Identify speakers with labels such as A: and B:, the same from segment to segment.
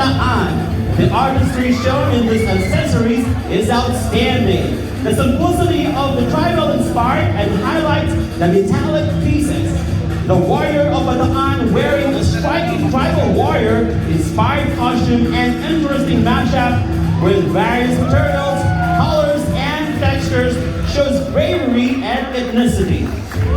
A: Bataan. The artistry shown in these accessories is outstanding. The simplicity of the tribal-inspired and highlights the metallic pieces. The warrior of Bataan wearing a striking tribal warrior-inspired costume and interesting matchup with various materials, colors, and textures shows bravery and ethnicity.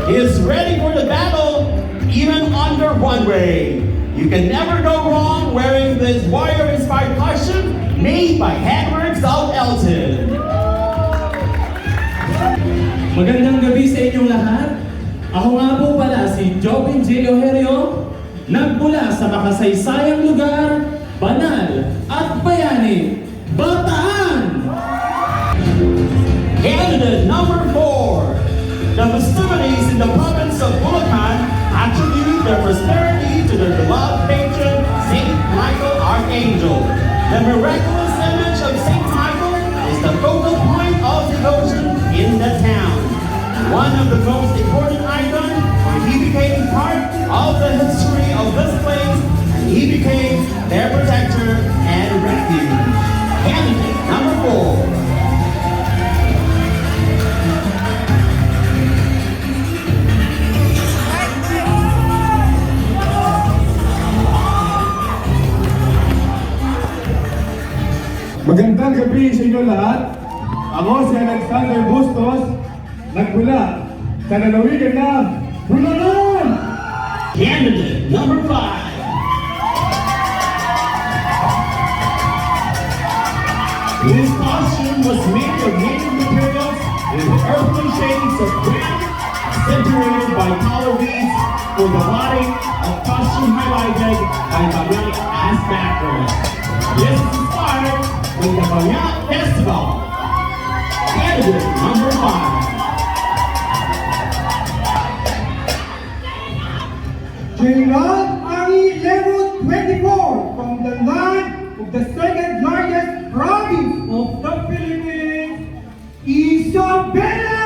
A: He is ready for the battle, even under runway. You can never go wrong wearing this warrior-inspired costume made by Handworks of Elton.
B: Magandang gabi sa inyong lahat. Ako nga po pala si Jobin J. Ojerio, nagmula sa makasaysayang lugar, banal at bayani, Bataan!
A: Candidate number 4. The festivities in the province of Bulacan attribute their prosperity to their beloved patron, Saint Michael Archangel. The miraculous image of Saint Michael is the focal point of devotion in the town. One of the most important icons, for he became part of the history of this place, and he became their protector and refuge. Candidate number 4.
C: Magandang gabi sa inyo lahat. Ako si Alexander Bustos, nagmula sa lalawigan na Bulacan!
A: Candidate number 5. This costume was made of native materials with earthly shades of brown, accentuated by collar beads for the body of costume highlighted by Bayan as background. This is inspired with the Bayan Festival. Candidate number 5.
D: General Army Level 24 from the land of the second largest province of the Philippines, Isabela!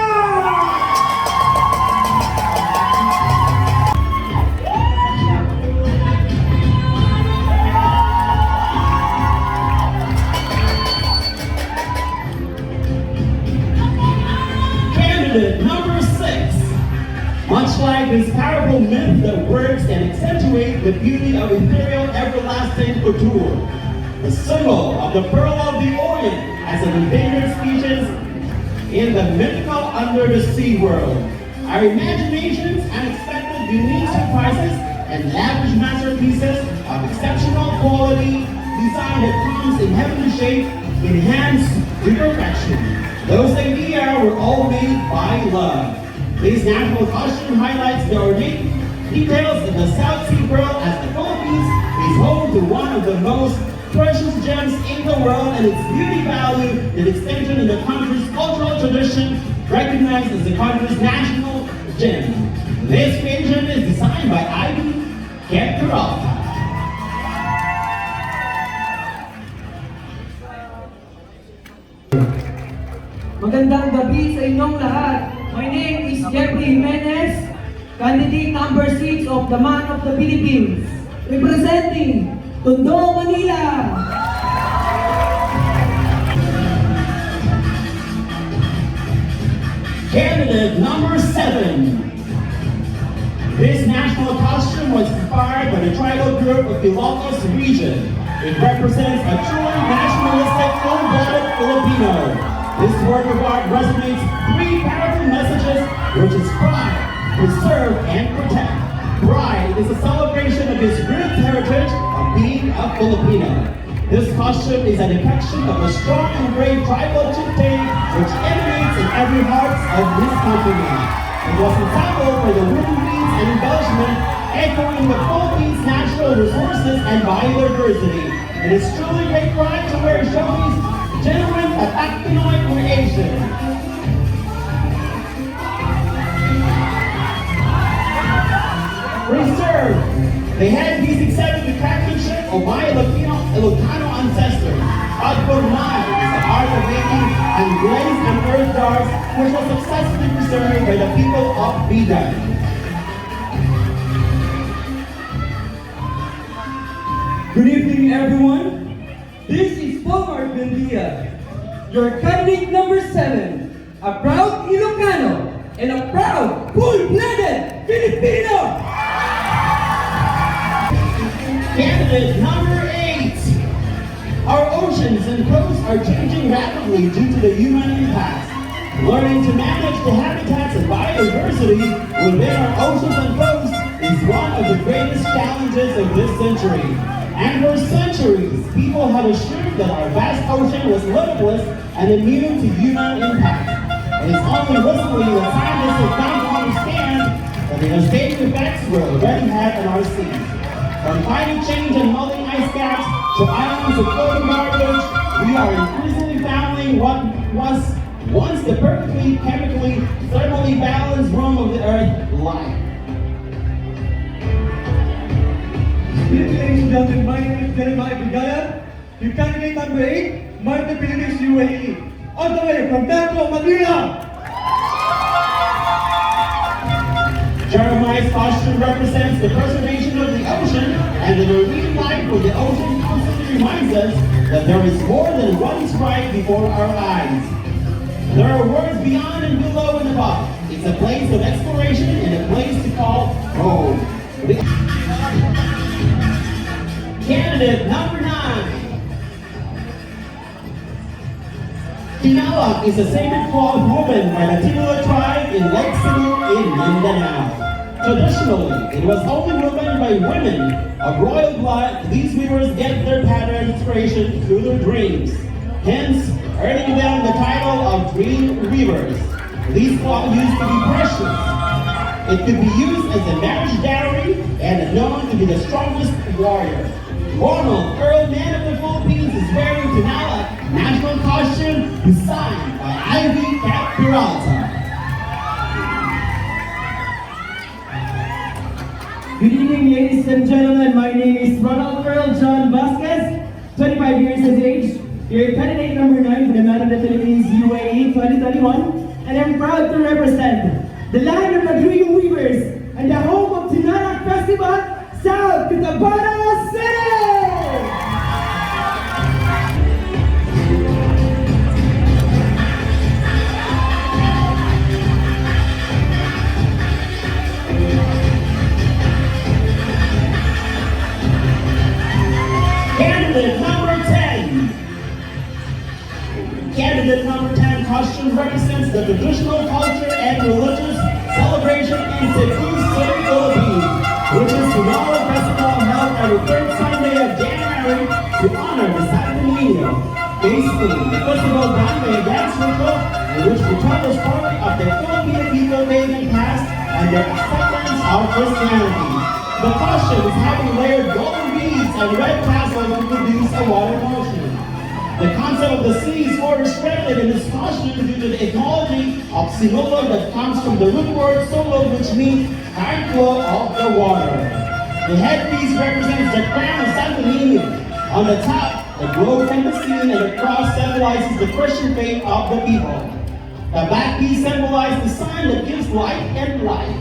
A: Candidate number 6. Much like this powerful myth that works and accentuates the beauty of ethereal everlasting couture, the symbol of the Pearl of the Orient as an endangered species in the mythical under the sea world. Our imaginations, unexpected unique surprises, and lavish masterpieces of exceptional quality, design that comes in heavenly shape, enhance to perfection. Those ideas were all made by love. This national costume highlights the ornate details in the South Sea Pearl as the Philippines is home to one of the most precious gems in the world, and its beauty value and extension in the country's cultural tradition recognized as the country's national gem. This creation is designed by Ivy Kepturov.
E: Magandang gabi sa inyong lahat. My name is Jeffrey Jimenez, candidate number 6 of the Man of the Philippines, representing Tondo, Manila.
A: Candidate number 7. This national costume was inspired by the tribal group of the Ilocos region. It represents a truly nationalistic, full-blooded Filipino. This work of art resonates 3 powerful messages, which is pride, preserve, and protect. Pride is a celebration of his roots heritage of being a Filipino. This costume is a depiction of a strong and brave tribal chieftain which emanates in every heart of his countrymen. It was a sample for the wooden beads and embellishment, echoing the Philippines' natural resources and biodiversity. It is truly great pride to wear Shomi's genuine Tatak Pinoy creation. Preserve. The headpiece exhibits the craftsmanship of my Ilocano ancestors. Output-9 is the art of making and glazed and earth jars, which was successfully preserved by the people of Bidan.
C: Good evening
E: evening, everyone. This is Pomar Bendia, your candidate number 7, a proud Ilocano and a proud, full-blooded Filipino.
A: Candidate number 8. Our oceans and coasts are changing rapidly due to the human impact. Learning to manage the habitats and biodiversity within our oceans and coasts is one of the greatest challenges of this century. And for centuries, people have assumed that our vast ocean was limitless and immune to human impact. It is only recently that scientists have come to understand the devastating effects we already have on our seas. From climate change and melting ice caps to islands of floating garbage, we are increasingly fouling what was once the perfectly chemically, thermally balanced room of the earth life.
D: Ladies and gentlemen, my name is Jeremiah Bigaya, your candidate number 8, Martin Philippines UAE. All the way from Metro Manila.
A: Jeremiah's costume represents the preservation of the ocean, and the marine life of the ocean constantly reminds us that there is more than what is right before our eyes. There are worlds beyond and below and above. It's a place of exploration and a place to call home. Candidate number 9. Tinalak is a sacred cloth woven by the Tinula tribe in Lake Cebu in Mindanao. Traditionally, it was only woven by women of royal blood. These weavers get their pattern inspiration through their dreams, hence earning them the title of dream weavers. These cloth used to be precious. It could be used as a marriage dowry and known to be the strongest warrior. Ronald, Earl Man of the Philippines, is wearing Tinalak national costume designed by Ivy Cap Peralta.
E: Good evening, ladies and gentlemen. My name is Ronald Earl John Vasquez, 25 years of age, your candidate number 9 for the Man of the Philippines UAE 2021, and I'm proud to represent the land of the Dream Weavers and the home of Tinalak Festival, South Cotabato City!
A: Candidate number 10. Candidate number 10 costume represents the traditional culture and religious celebration in Cebu City, Philippines, which is the Tinalak Festival held every third Sunday of January to honor the Santo Niño. Basically, the festival done by a dance ritual in which we tell the story of the Filipino people pagan past and their acceptance of Christianity. The costumes having layered golden beads and red tassels to produce a water motion. The concept of the sea is more restricted in this costume due to the etymology of sinolo that comes from the root word solo, which means high flow of the water. The headpiece represents the crown of Santo Niño. On the top, the globe can be seen, and the cross symbolizes the Christian faith of the people. The back piece symbolizes the sign that gives light and life.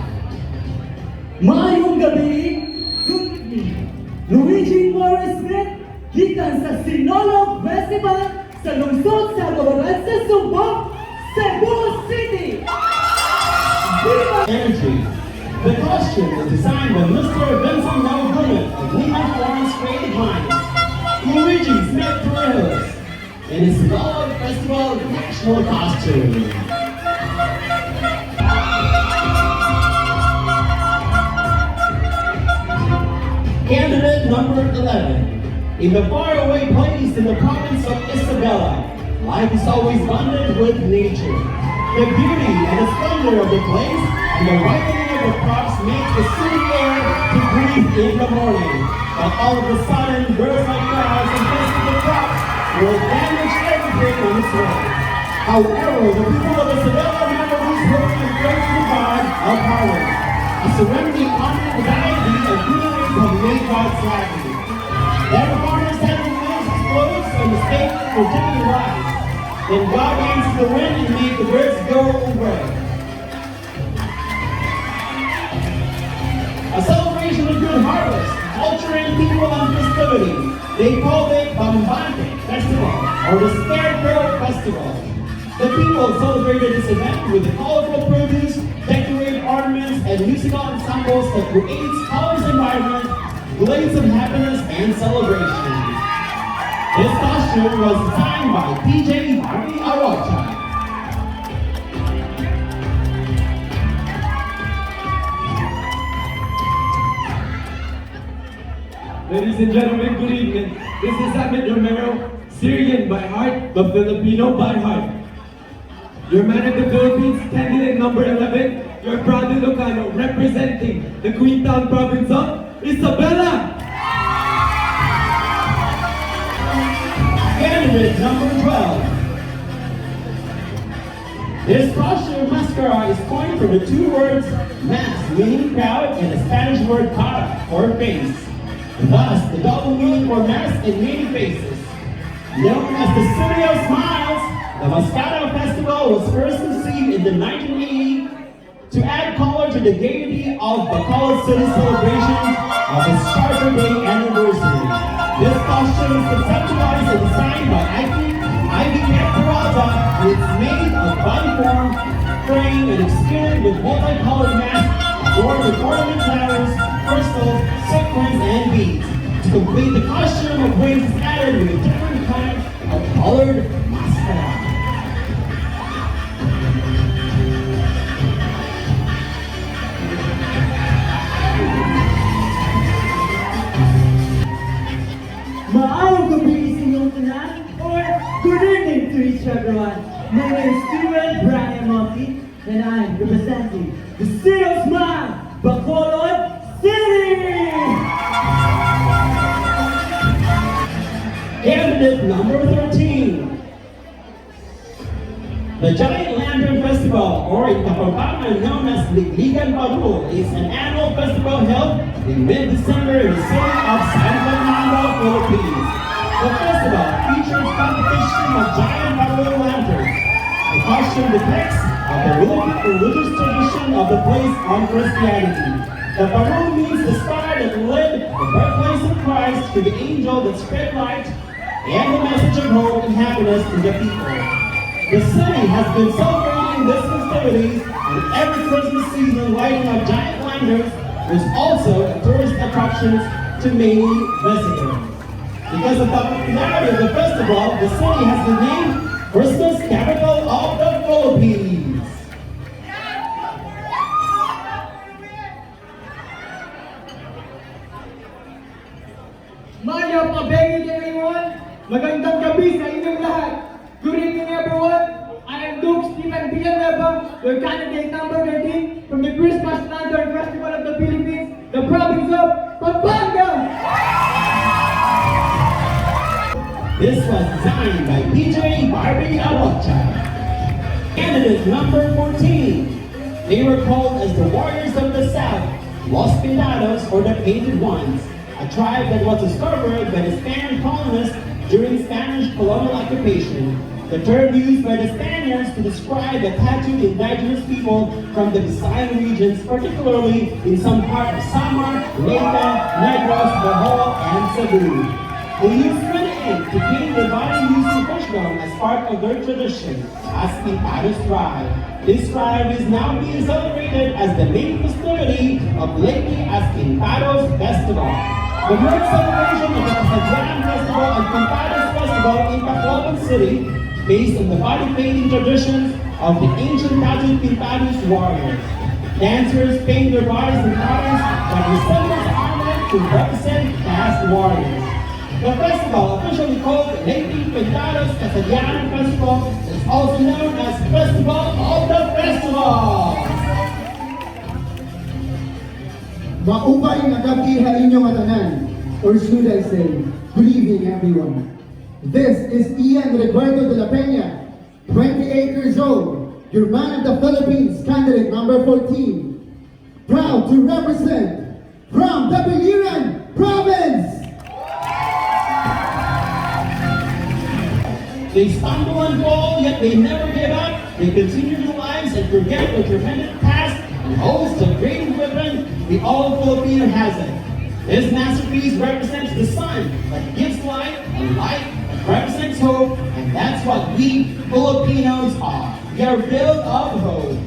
E: Maayong gabi, good evening. Luigi Morris Smith, gikan sa Sinulog Festival sa lungsod sa Babaran sa Sumbong, Cebu City.
A: Energy. The costume was designed by Mr. Vincent Nalgunan of Lima Florence Creative Minds. Luigi Smith Torres in his Sinulog Festival national costume. Candidate number 11. In the faraway place in the province of Isabela, life is always bonded with nature. The beauty and the splendor of the place and the ripening of the crops makes the city air to breathe in the morning. But all of a sudden, birds like clouds infesting the crops will damage everything on its way. However, the people of Isabela never lose hope and praise to God of harvest. A serenity honor the deity of healings have made God's happy. Then the farmers had the wheels explode and the state for dipping rise. Then God answered the wind and made the birds go away. A celebration of good harvest, culture different people and festivity. They call it Bambante Festival or the Scarecrow Festival. The people celebrated this event with colorful produce, decorated ornaments, and musical ensembles that creates colors environment, blaze of happiness and celebration. This costume was designed by PJ Harvey Arocha.
F: Ladies and gentlemen, good evening. This is Ahmed Romero, Syrian by heart, but Filipino by heart. Your man of the Philippines, candidate number 11, your proud Ilocano, representing the Queenstown province of Isabela.
A: Candidate number 12. This costume mascara is coined from the two words mas, meaning crowd, and the Spanish word cara, or face. Thus, the double meaning for mas and meaning faces. Known as the City of Smiles, the Mascara Festival was first conceived in the 1980s to add color to the gaiety of Bacolod City celebrations of its Charter Day anniversary. This costume is conceptualized and designed by Ivy Peralta, and it's made of body form, frame, and exterior with multicolored masks adorned with ornament flowers, crystals, sequins, and beads. To complete the costume, a braid is added with a different kind of colored mascara.
E: Maayong gabi sa inyong tanan, or good evening to each everyone. My name is Steven Brian Monty, and I'm representing the City of Smile, Bacolod City!
A: Candidate number 13. The Giant Lantern Festival, or in Kapampangan known as Ligligan Barul, is an annual festival held in mid-December in the city of San Fernando, Philippines. The festival features competition of giant Barul lanterns. The costume depicts the religious tradition of the place on Christianity. The Barul means the star that led the birthplace of Christ to the angel that spread light and the message of hope and happiness to the people. The city has been celebrating this festivities, and every Christmas season lighting up giant lanterns is also a tourist attraction to many visitors. Because of the popularity of the festival, the city has been named Christmas Capital of the Philippines.
E: Maya pabengin everyone! Magandang gabi sa inyong lahat! Good evening everyone! I am Duke Stephen Villanueva, your candidate number 13 from the Christmas Lantern Festival of the Philippines, the province of Pampanga!
A: This was designed by PJ Barbie Arocha. Candidate number 14. They were called as the Warriors of the South, Los Pintados, or the Painted Ones, a tribe that was discovered by the Spanish colonists during Spanish colonial occupation. The term used by the Spaniards to describe the tattooed indigenous people from the Visayan regions, particularly in some parts of Samar, Leyte, Negros, Bohol, and Cebu. They used red ink to paint their body using fish bone as part of their tradition, as Pintados tribe. This tribe is now being celebrated as the main festivity of lately as Pintados Festival. The word celebration of the Casadyan Festival and Pintados Festival in Tacloban City, based on the body painting traditions of the ancient tattooed Pintados warriors. Dancers paint their bodies in patterns that resemble armor to represent past warriors. The festival, officially called the Lady Pintados Casadyan Festival, is also known as Festival of the Festivals.
G: Maupay na gabi sa inyong atanan, or should I say, good evening everyone. This is Ian Recuerdo de la Peña, 28 years old, your man of the Philippines, candidate number 14. Proud to represent from the Biliran Province.
A: They stumble and fall, yet they never give up. They continue their lives and forget their tremendous past and holds the great weapon the all Filipino has it. This masterpiece represents the sun that gives light, and light that represents hope, and that's what we Filipinos are. We are built of hope.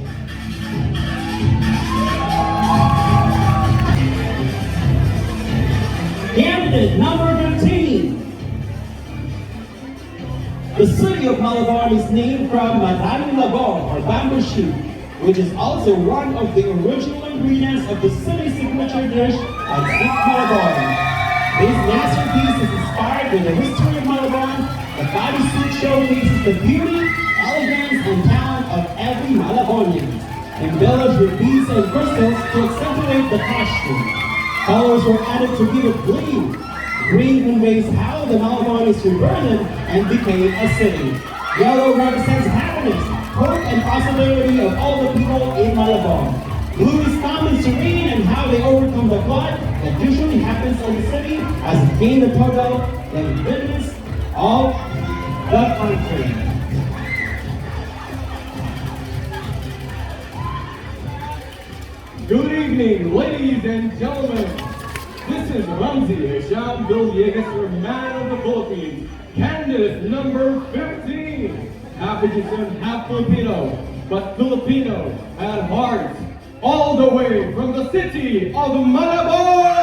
A: Candidate number 15. The city of Malabon is named from Madaming Labong, or bamboo shoot, which is also one of the original ingredients of the city's signature dish at Sweet Malabon. This masterpiece is inspired by the history of Malabon. The bodysuit showcases the beauty, elegance, and talent of every Malabonian, embellished with beads and crystals to accentuate the costume. Colors were added to give it gleam. Green conveys how the Malabon is rebirthed and became a city. Yellow represents happiness, hope, and possibility of all the people in Malabon. Blue is calm and serene and how they overcome the flood that usually happens in the city as it gained the total and goodness of the country.
F: Good evening, ladies and gentlemen. This is Ramzi Hisham Villegas for Man of the Philippines, candidate number 15. Half Egyptian, half Filipino, but Filipino at heart, all the way from the city of Malabon!